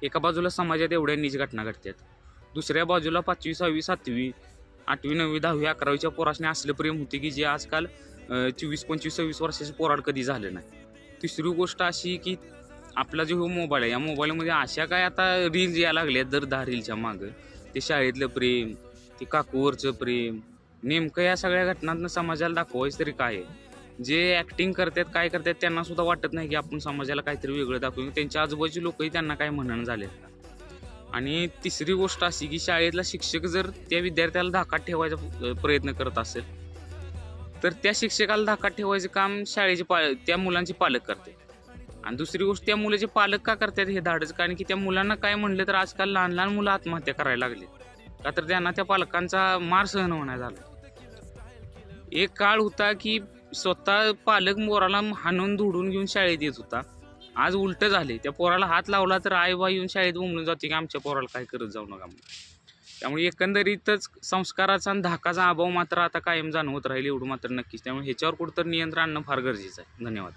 एका बाजूला समाजात एवढ्या नीच घटना घडतात, दुसऱ्या बाजूला 5वी 6वी 7वी 8वी 9वी 10वी 11वीच्या पोरासने असलं प्रेम होते की जे आजकाल 24 25 26 वर्षाच्या पोराड कधी झालं नाही. तिसरी गोष्ट अशी की आपला जो मोबाईल आहे, या मोबाईलमध्ये अशा काय आता रील्स यायला लागल्यात दर 10 रीलच्या मागं. ते शाळेतलं प्रेम, ते काकूवरचं प्रेम, नेमकं या सगळ्या घटनांना समाजाला दाखवायचं तरी काय आहे? जे ॲक्टिंग करतात काय करतात त्यांना सुद्धा वाटत नाही की आपण समाजाला काहीतरी वेगळं दाखवू. त्यांच्या आजूबाजूचे लोकही त्यांना काय म्हणणं झालेत का? आणि तिसरी गोष्ट अशी की शाळेतला शिक्षक जर त्या विद्यार्थ्याला धाकात ठेवायचा प्रयत्न करत असेल तर त्या शिक्षकाला धाकात ठेवायचं काम शाळेचे त्या मुलांचे पालक करतात. आणि दुसरी गोष्ट, त्या मुलाचे पालक का करतात हे धाडच? कारण की त्या मुलांना काय म्हणलं तर आजकाल लहान लहान मुलं आत्महत्या करायला लागली, का तर त्यांना त्या पालकांचा मार सहन होण्यात झाला. एक काळ होता की स्वतः पालक पोराला हाणून धुडून घेऊन शाळेत येत होता. आज उलट झाले, त्या पोराला हात लावला तर आई बा येऊन शाळेत बोंबलून जाते की आमच्या पोराला काय करत जाऊ नका म्हणून. त्यामुळे एकंदरीतच संस्काराचा आणि धाकाचा अभाव मात्र आता कायम जाणवत राहील एवढं मात्र नक्कीच. त्यामुळे ह्याच्यावर कुठंतरी नियंत्रण आणणं फार गरजेचं आहे. धन्यवाद.